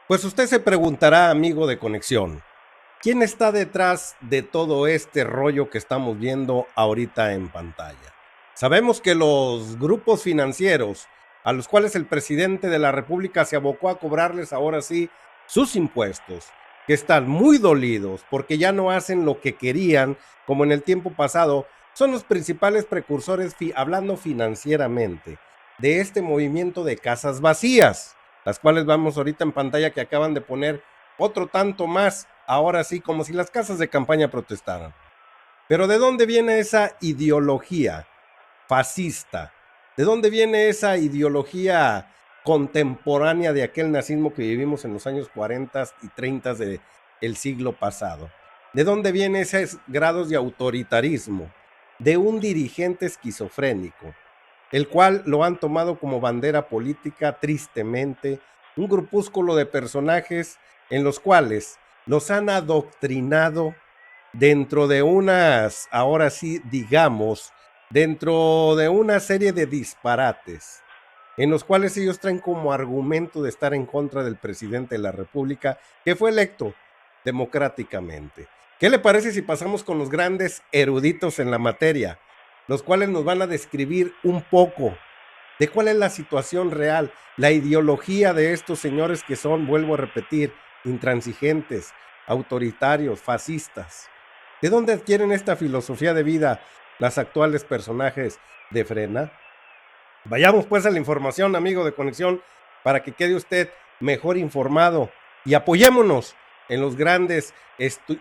Pues usted se preguntará, amigo de Conexión, ¿quién está detrás de todo este rollo que estamos viendo ahorita en pantalla? Sabemos que los grupos financieros, a los cuales el presidente de la República se abocó a cobrarles ahora sí sus impuestos, que están muy dolidos porque ya no hacen lo que querían como en el tiempo pasado, son los principales precursores, hablando financieramente, de este movimiento de casas vacías, las cuales vamos ahorita en pantalla, que acaban de poner otro tanto más, ahora sí, como si las casas de campaña protestaran. Pero ¿de dónde viene esa ideología fascista? ¿De dónde viene esa ideología contemporánea de aquel nazismo que vivimos en los años 40 y 30 del siglo pasado? ¿De dónde vienen esos grados de autoritarismo de un dirigente esquizofrénico, el cual lo han tomado como bandera política, tristemente, un grupúsculo de personajes en los cuales los han adoctrinado dentro de unas, ahora sí, digamos, dentro de una serie de disparates, en los cuales ellos traen como argumento de estar en contra del presidente de la República, que fue electo democráticamente? ¿Qué le parece si pasamos con los grandes eruditos en la materia, los cuales nos van a describir un poco de cuál es la situación real, la ideología de estos señores que son, vuelvo a repetir, intransigentes, autoritarios, fascistas? ¿De dónde adquieren esta filosofía de vida las actuales personajes de Frena? Vayamos pues a la información, amigo de Conexión, para que quede usted mejor informado y apoyémonos en los grandes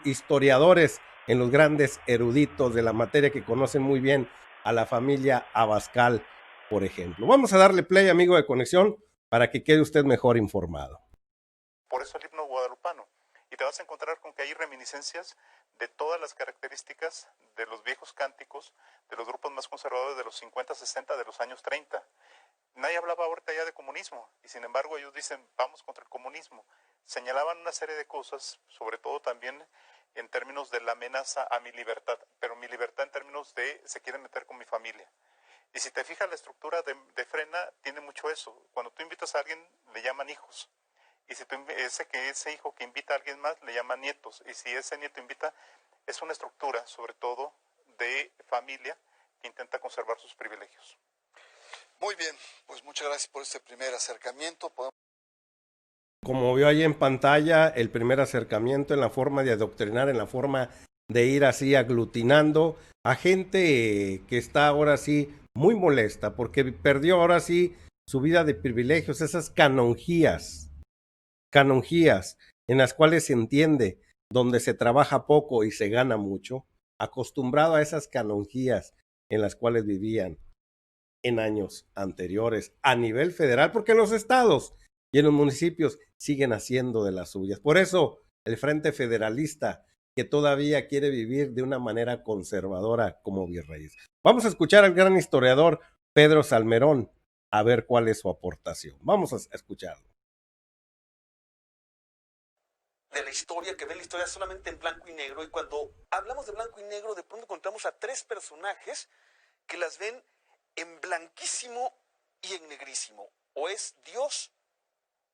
historiadores, en los grandes eruditos de la materia que conocen muy bien a la familia Abascal, por ejemplo. Vamos a darle play, amigo de Conexión, para que quede usted mejor informado. Por eso el himno guadalupano. Y te vas a encontrar con que hay reminiscencias de todas las características de los viejos cánticos, de los grupos más conservadores de los 50, 60, de los años 30. Nadie hablaba ahorita ya de comunismo, y sin embargo ellos dicen, vamos contra el comunismo. Señalaban una serie de cosas, sobre todo también en términos de la amenaza a mi libertad, pero mi libertad en términos de se quieren meter con mi familia. Y si te fijas, la estructura de Frena tiene mucho eso. Cuando tú invitas a alguien, le llaman hijos. Y si tú, ese hijo que invita a alguien más, le llaman nietos. Y si ese nieto invita, es una estructura, sobre todo, de familia que intenta conservar sus privilegios. Muy bien, pues muchas gracias por este primer acercamiento. Como vio ahí en pantalla, el primer acercamiento en la forma de adoctrinar, en la forma de ir así aglutinando a gente que está ahora sí muy molesta porque perdió ahora sí su vida de privilegios, esas canonjías en las cuales se entiende, donde se trabaja poco y se gana mucho, acostumbrado a esas canonjías en las cuales vivían en años anteriores a nivel federal, porque en los estados y en los municipios siguen haciendo de las suyas. Por eso el Frente Federalista, que todavía quiere vivir de una manera conservadora como virreyes. Vamos a escuchar al gran historiador Pedro Salmerón a ver cuál es su aportación. Vamos a escucharlo. De la historia, que ven la historia solamente en blanco y negro, y cuando hablamos de blanco y negro, de pronto encontramos a tres personajes que las ven en blanquísimo y en negrísimo. O es Dios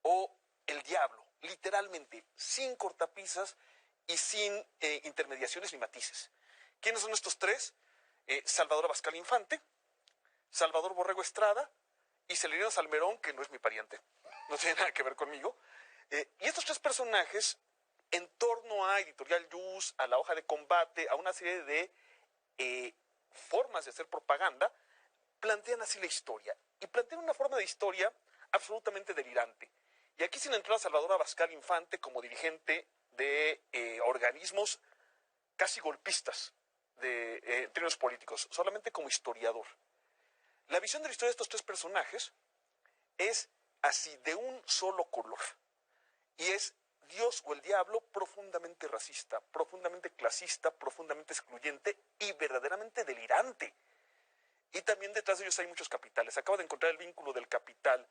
o el diablo, literalmente, sin cortapisas y sin intermediaciones ni matices. ¿Quiénes son estos tres? Salvador Abascal Infante, Salvador Borrego Estrada y Celerino Salmerón, que no es mi pariente, no tiene nada que ver conmigo. Y estos tres personajes, en torno a Editorial Yus, a la hoja de combate, a una serie de formas de hacer propaganda, plantean así la historia. Y plantean una forma de historia absolutamente delirante. Y aquí sin entrar a Salvador Abascal Infante como dirigente de organismos casi golpistas en términos políticos, solamente como historiador. La visión de la historia de estos tres personajes es así, de un solo color. Y es Dios o el diablo profundamente racista, profundamente clasista, profundamente excluyente y verdaderamente delirante. Y también detrás de ellos hay muchos capitales. Acabo de encontrar el vínculo del capital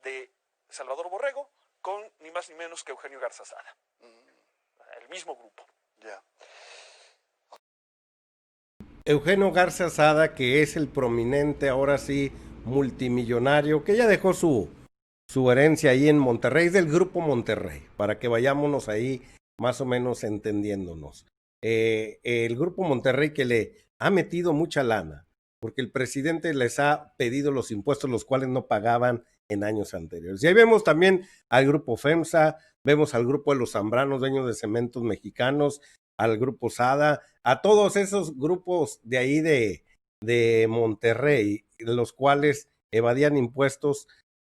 de Salvador Borrego con ni más ni menos que Eugenio Garza Sada. El mismo grupo. Ya. Eugenio Garza Sada, que es el prominente, ahora sí, multimillonario, que ya dejó su herencia ahí en Monterrey, es del Grupo Monterrey, para que vayámonos ahí más o menos entendiéndonos. El Grupo Monterrey que le ha metido mucha lana, porque el presidente les ha pedido los impuestos, los cuales no pagaban en años anteriores. Y ahí vemos también al Grupo FEMSA, vemos al Grupo de los Zambranos, dueños de Cementos Mexicanos, al Grupo SADA, a todos esos grupos de ahí de Monterrey, los cuales evadían impuestos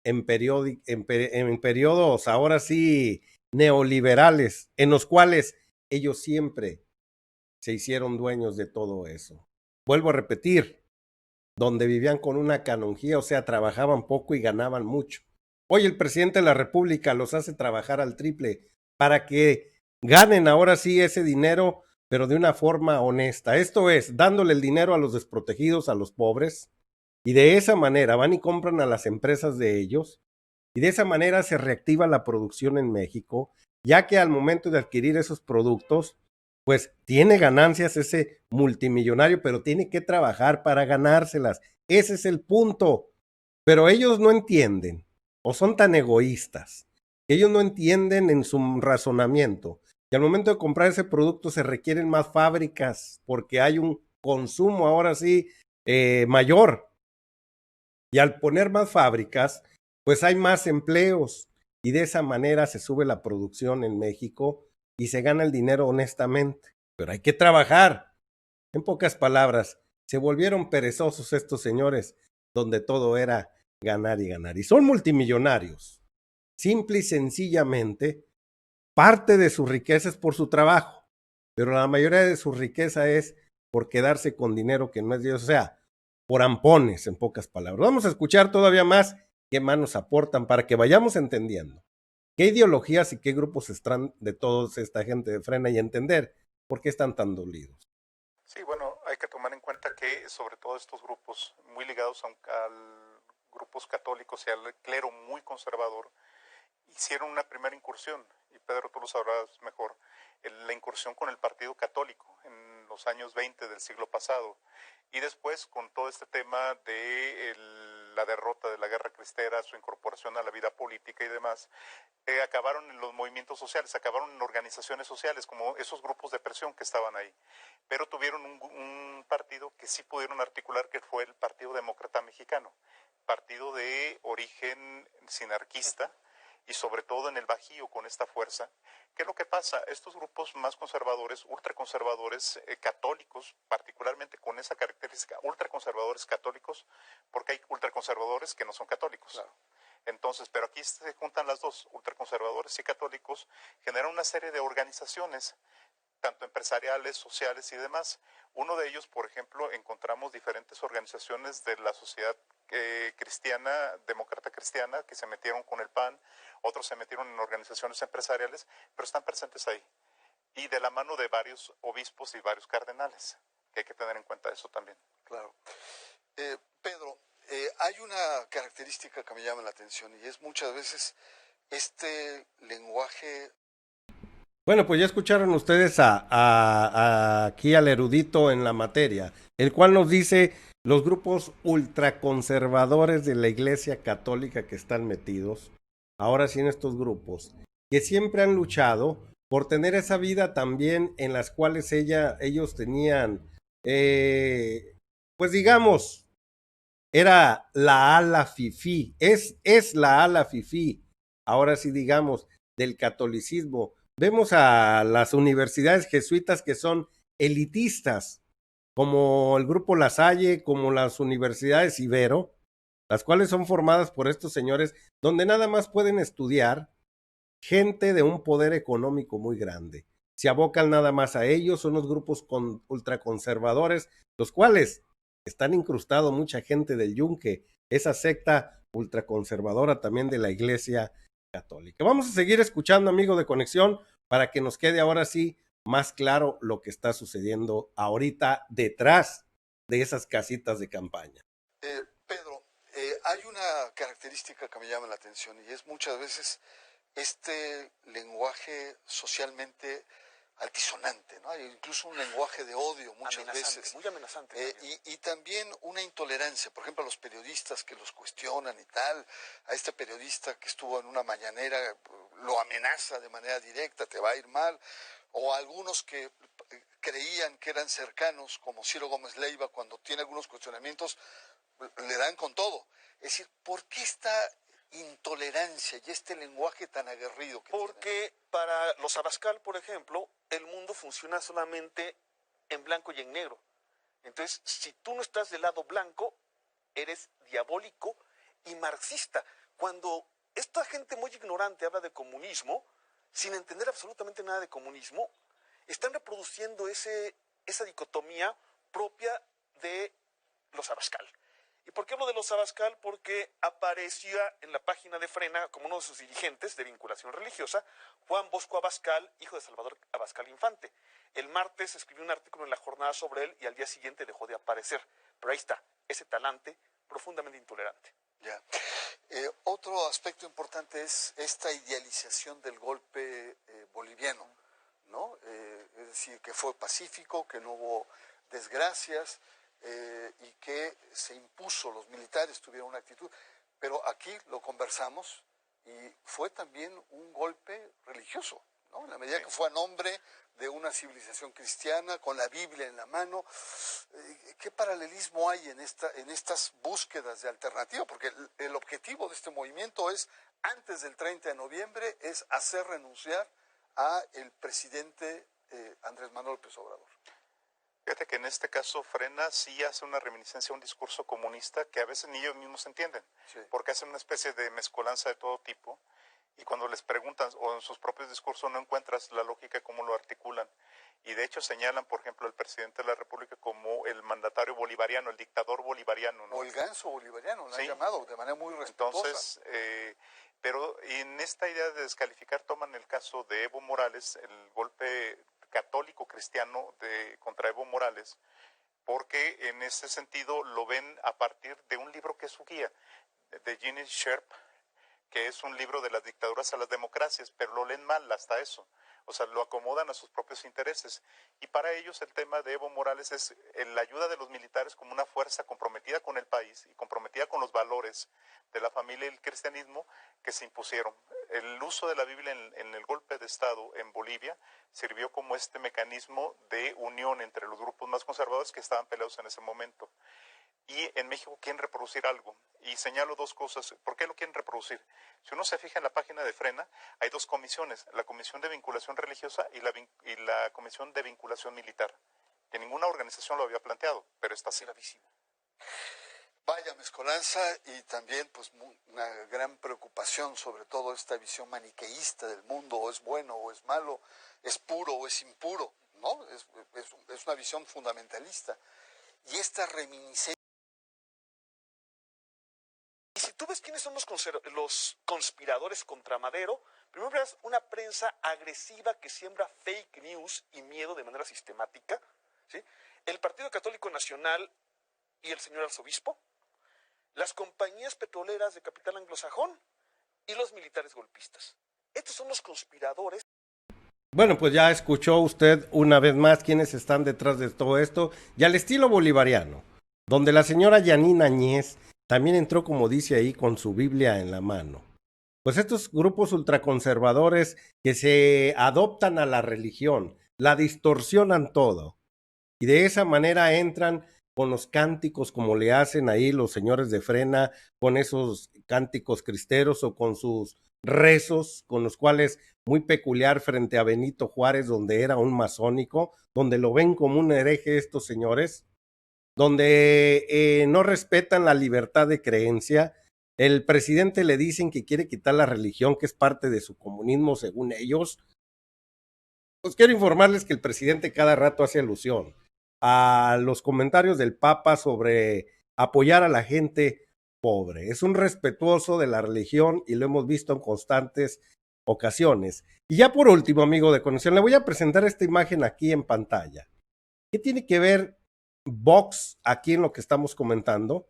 en periodos ahora sí neoliberales, en los cuales ellos siempre se hicieron dueños de todo eso. Vuelvo a repetir, donde vivían con una canonjía, o sea, trabajaban poco y ganaban mucho. Hoy el presidente de la República los hace trabajar al triple para que ganen ahora sí ese dinero, pero de una forma honesta. Esto es, dándole el dinero a los desprotegidos, a los pobres, y de esa manera van y compran a las empresas de ellos, y de esa manera se reactiva la producción en México, ya que al momento de adquirir esos productos, pues tiene ganancias ese multimillonario, pero tiene que trabajar para ganárselas. Ese es el punto. Pero ellos no entienden, o son tan egoístas, que ellos no entienden en su razonamiento, que al momento de comprar ese producto se requieren más fábricas, porque hay un consumo ahora sí mayor. Y al poner más fábricas, pues hay más empleos y de esa manera se sube la producción en México y se gana el dinero honestamente. Pero hay que trabajar. En pocas palabras, se volvieron perezosos estos señores, donde todo era ganar y ganar. Y son multimillonarios. Simple y sencillamente, parte de su riqueza es por su trabajo, pero la mayoría de su riqueza es por quedarse con dinero que no es de ellos. O sea, por ampones, en pocas palabras. Vamos a escuchar todavía más qué más nos aportan para que vayamos entendiendo qué ideologías y qué grupos están de toda esta gente de Frena y entender por qué están tan dolidos. Sí, bueno, hay que tomar en cuenta que sobre todo estos grupos muy ligados a grupos católicos y al clero muy conservador hicieron una primera incursión, y Pedro tú lo sabrás mejor, la incursión con el Partido Católico en los años 20 del siglo pasado, y después con todo este tema de la derrota de la guerra cristera, su incorporación a la vida política y demás, acabaron en los movimientos sociales, acabaron en organizaciones sociales, como esos grupos de presión que estaban ahí, pero tuvieron un partido que sí pudieron articular, que fue el Partido Demócrata Mexicano, partido de origen sinarquista, y sobre todo en el Bajío con esta fuerza. ¿Qué es lo que pasa? Estos grupos más conservadores, ultraconservadores, católicos, particularmente con esa característica, ultraconservadores católicos, porque hay ultraconservadores que no son católicos. Claro. Entonces, pero aquí se juntan las dos, ultraconservadores y católicos, generan una serie de organizaciones, tanto empresariales, sociales y demás. Uno de ellos, por ejemplo, encontramos diferentes organizaciones de la sociedad cristiana, demócrata cristiana, que se metieron con el PAN, otros se metieron en organizaciones empresariales, pero están presentes ahí. Y de la mano de varios obispos y varios cardenales, que hay que tener en cuenta eso también. Claro. Pedro, hay una característica que me llama la atención y es muchas veces este lenguaje. Bueno, pues ya escucharon ustedes aquí al erudito en la materia, el cual nos dice los grupos ultraconservadores de la Iglesia Católica que están metidos, ahora sí en estos grupos, que siempre han luchado por tener esa vida también en las cuales ellos tenían, pues digamos, era la ala fifí, es la ala fifí, ahora sí digamos, del catolicismo. Vemos a las universidades jesuitas que son elitistas, como el Grupo La Salle, como las universidades Ibero, las cuales son formadas por estos señores, donde nada más pueden estudiar gente de un poder económico muy grande. Se abocan nada más a ellos, son los grupos ultraconservadores, los cuales están incrustados mucha gente del Yunque, esa secta ultraconservadora también de la Iglesia Católica. Vamos a seguir escuchando, amigo de Conexión, para que nos quede ahora sí más claro lo que está sucediendo ahorita detrás de esas casitas de campaña. Pedro, hay una característica que me llama la atención y es muchas veces este lenguaje socialmente altisonante, ¿no? Hay incluso un lenguaje de odio muchas Amenazante, veces. muy amenazante. Y también una intolerancia, por ejemplo, a los periodistas que los cuestionan y tal, a este periodista que estuvo en una mañanera, lo amenaza de manera directa, te va a ir mal, o a algunos que creían que eran cercanos, como Ciro Gómez Leiva, cuando tiene algunos cuestionamientos, le dan con todo. Es decir, ¿por qué esta intolerancia y este lenguaje tan aguerrido que Porque tienen? para los Abascal, por ejemplo, el mundo funciona solamente en blanco y en negro. Entonces, si tú no estás del lado blanco, eres diabólico y marxista. Cuando esta gente muy ignorante habla de comunismo, sin entender absolutamente nada de comunismo, están reproduciendo esa dicotomía propia de los Abascal. ¿Y por qué hablo de los Abascal? Porque apareció en la página de Frena, como uno de sus dirigentes de vinculación religiosa, Juan Bosco Abascal, hijo de Salvador Abascal Infante. El martes escribió un artículo en La Jornada sobre él y al día siguiente dejó de aparecer. Pero ahí está, ese talante profundamente intolerante. Ya. Otro aspecto importante es esta idealización del golpe boliviano, ¿no? Es decir, que fue pacífico, que no hubo desgracias y que se impuso, los militares tuvieron una actitud. Pero aquí lo conversamos y fue también un golpe religioso, ¿no? En la medida que fue a nombre de una civilización cristiana, con la Biblia en la mano. ¿Qué paralelismo hay en estas búsquedas de alternativa? Porque el objetivo de este movimiento es, antes del 30 de noviembre, es hacer renunciar a el presidente Andrés Manuel López Obrador. Fíjate que en este caso Frena sí hace una reminiscencia a un discurso comunista que a veces ni ellos mismos entienden, sí, porque hacen una especie de mezcolanza de todo tipo y cuando les preguntan o en sus propios discursos no encuentras la lógica de cómo lo articulan. Y de hecho señalan, por ejemplo, al presidente de la República como el mandatario bolivariano, el dictador bolivariano, ¿no? O el ganso bolivariano, lo sí, han llamado de manera muy respetuosa. Entonces, pero en esta idea de descalificar toman el caso de Evo Morales, el golpe católico cristiano contra Evo Morales, porque en ese sentido lo ven a partir de un libro que es su guía, de Gene Sharp, que es un libro de las dictaduras a las democracias, pero lo leen mal hasta eso. O sea, lo acomodan a sus propios intereses. Y para ellos el tema de Evo Morales es la ayuda de los militares como una fuerza comprometida con el país y comprometida con los valores de la familia y el cristianismo que se impusieron. El uso de la Biblia en el golpe de Estado en Bolivia sirvió como este mecanismo de unión entre los grupos más conservadores que estaban peleados en ese momento. Y en México quieren reproducir algo. Y señalo dos cosas. ¿Por qué lo quieren reproducir? Si uno se fija en la página de Frena, hay dos comisiones. La Comisión de Vinculación Religiosa y la Comisión de Vinculación Militar. Que ninguna organización lo había planteado, pero está así. Gravísimo. Vaya mezcolanza y también pues una gran preocupación sobre todo esta visión maniqueísta del mundo, o es bueno o es malo, es puro o es impuro, ¿no? Es una visión fundamentalista. Y esta reminiscencia. Y si tú ves quiénes son los conspiradores contra Madero, primero verás una prensa agresiva que siembra fake news y miedo de manera sistemática, ¿sí? El Partido Católico Nacional y el señor arzobispo, las compañías petroleras de capital anglosajón y los militares golpistas. Estos son los conspiradores. Bueno, pues ya escuchó usted una vez más quiénes están detrás de todo esto y al estilo bolivariano, donde la señora Yanina Añez también entró, como dice ahí, con su Biblia en la mano. Pues estos grupos ultraconservadores que se adoptan a la religión, la distorsionan todo y de esa manera entran con los cánticos como le hacen ahí los señores de Frena, con esos cánticos cristeros o con sus rezos, con los cuales muy peculiar frente a Benito Juárez, donde era un masónico, donde lo ven como un hereje estos señores, donde no respetan la libertad de creencia. El presidente le dicen que quiere quitar la religión, que es parte de su comunismo según ellos. Pues quiero informarles que el presidente cada rato hace alusión a los comentarios del Papa sobre apoyar a la gente pobre. Es un respetuoso de la religión y lo hemos visto en constantes ocasiones. Y ya por último, amigo de Conexión, le voy a presentar esta imagen aquí en pantalla. ¿Qué tiene que ver Vox aquí en lo que estamos comentando?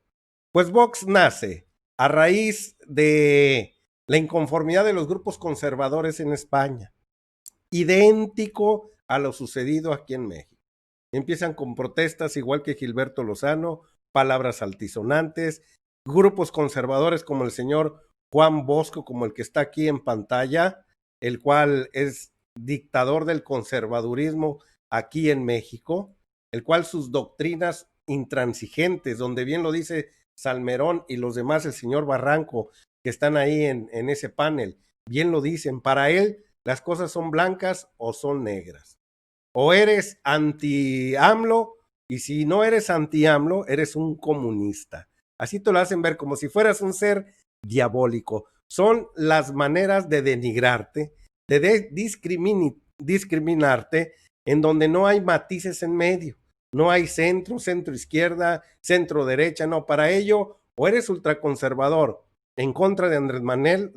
Pues Vox nace a raíz de la inconformidad de los grupos conservadores en España, idéntico a lo sucedido aquí en México. Empiezan con protestas igual que Gilberto Lozano, palabras altisonantes, grupos conservadores como el señor Juan Bosco, como el que está aquí en pantalla, el cual es dictador del conservadurismo aquí en México, el cual sus doctrinas intransigentes, donde bien lo dice Salmerón y los demás, el señor Barranco, que están ahí en ese panel, bien lo dicen, para él las cosas son blancas o son negras. O eres anti-AMLO, y si no eres anti-AMLO, eres un comunista. Así te lo hacen ver como si fueras un ser diabólico. Son las maneras de denigrarte, de discriminarte, en donde no hay matices en medio. No hay centro, centro izquierda, centro derecha, no. Para ello, o eres ultraconservador en contra de Andrés Manuel,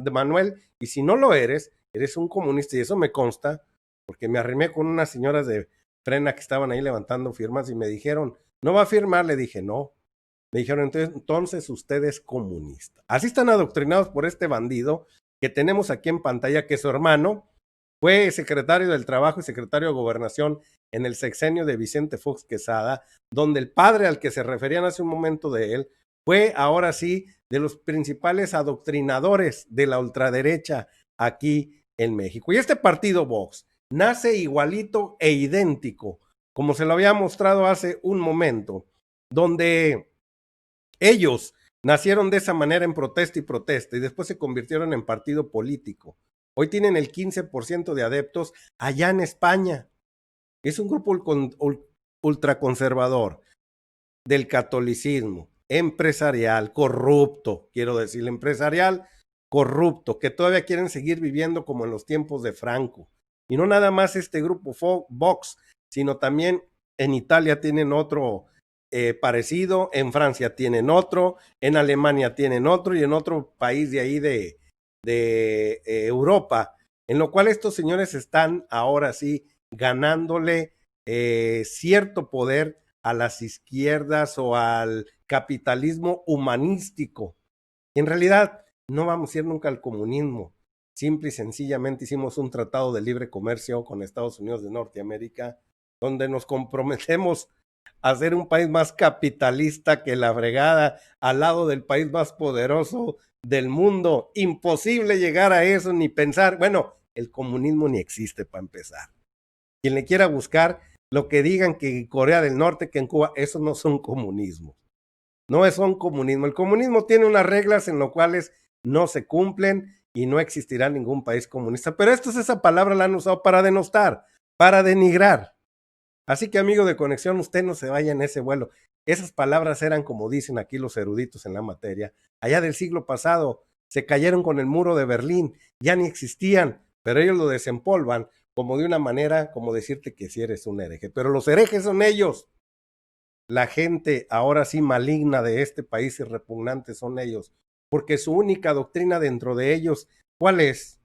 y si no lo eres, eres un comunista, y eso me consta, porque me arrimé con unas señoras de Frena que estaban ahí levantando firmas y me dijeron, ¿no va a firmar? Le dije, no. Me dijeron, entonces usted es comunista. Así están adoctrinados por este bandido que tenemos aquí en pantalla, que su hermano fue secretario del Trabajo y secretario de Gobernación en el sexenio de Vicente Fox Quesada, donde el padre al que se referían hace un momento de él fue ahora sí de los principales adoctrinadores de la ultraderecha aquí en México. Y este partido Vox nace igualito e idéntico, como se lo había mostrado hace un momento, donde ellos nacieron de esa manera en protesta y después se convirtieron en partido político. Hoy tienen el 15% de adeptos allá en España. Es un grupo ultraconservador del catolicismo, empresarial, corrupto, quiero decir, empresarial, corrupto, que todavía quieren seguir viviendo como en los tiempos de Franco. Y no nada más este grupo Vox, sino también en Italia tienen otro parecido, en Francia tienen otro, en Alemania tienen otro y en otro país de ahí de Europa, en lo cual estos señores están ahora sí ganándole cierto poder a las izquierdas o al capitalismo humanístico. En realidad no vamos a ir nunca al comunismo. Simple y sencillamente hicimos un tratado de libre comercio con Estados Unidos de Norteamérica, donde nos comprometemos a ser un país más capitalista que la fregada, al lado del país más poderoso del mundo. Imposible llegar a eso ni pensar. Bueno, el comunismo ni existe para empezar. Quien le quiera buscar, lo que digan que en Corea del Norte, que en Cuba, eso no son comunismos. No son comunismo. El comunismo tiene unas reglas en las cuales no se cumplen y no existirá ningún país comunista. Pero esa palabra la han usado para denostar, para denigrar. Así que, amigo de Conexión, usted no se vaya en ese vuelo. Esas palabras eran, como dicen aquí los eruditos en la materia, allá del siglo pasado. Se cayeron con el muro de Berlín, ya ni existían, pero ellos lo desempolvan como de una manera, como decirte que si eres un hereje. Pero los herejes son ellos. La gente ahora sí maligna de este país y repugnante son ellos, porque su única doctrina dentro de ellos, ¿cuál es?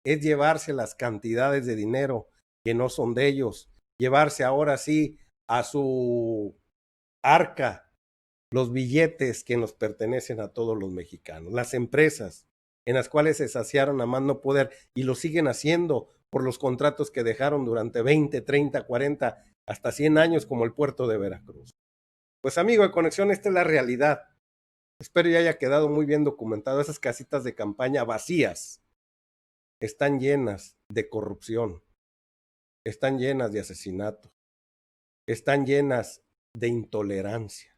Es llevarse las cantidades de dinero que no son de ellos, llevarse ahora sí a su arca los billetes que nos pertenecen a todos los mexicanos, las empresas en las cuales se saciaron a más no poder y lo siguen haciendo por los contratos que dejaron durante 20, 30, 40, hasta 100 años como el puerto de Veracruz. Pues amigo de Conexión, esta es la realidad. Espero ya haya quedado muy bien documentado. Esas casitas de campaña vacías están llenas de corrupción, están llenas de asesinatos, están llenas de intolerancia,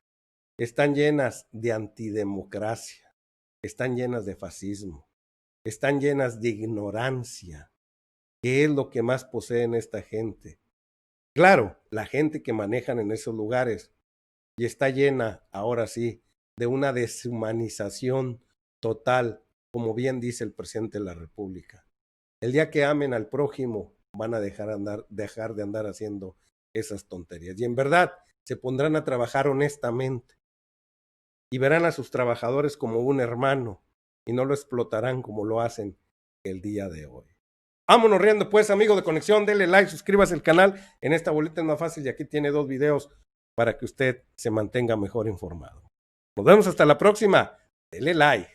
están llenas de antidemocracia, están llenas de fascismo, están llenas de ignorancia, que es lo que más poseen esta gente. Claro, la gente que manejan en esos lugares, y está llena, ahora sí, de una deshumanización total, como bien dice el presidente de la República. El día que amen al prójimo, van a dejar de andar haciendo esas tonterías. Y en verdad, se pondrán a trabajar honestamente y verán a sus trabajadores como un hermano y no lo explotarán como lo hacen el día de hoy. Vámonos riendo pues, amigo de Conexión, denle like, suscríbase al canal. En esta boleta es más fácil y aquí tiene 2 videos para que usted se mantenga mejor informado. Nos vemos hasta la próxima. Dele like.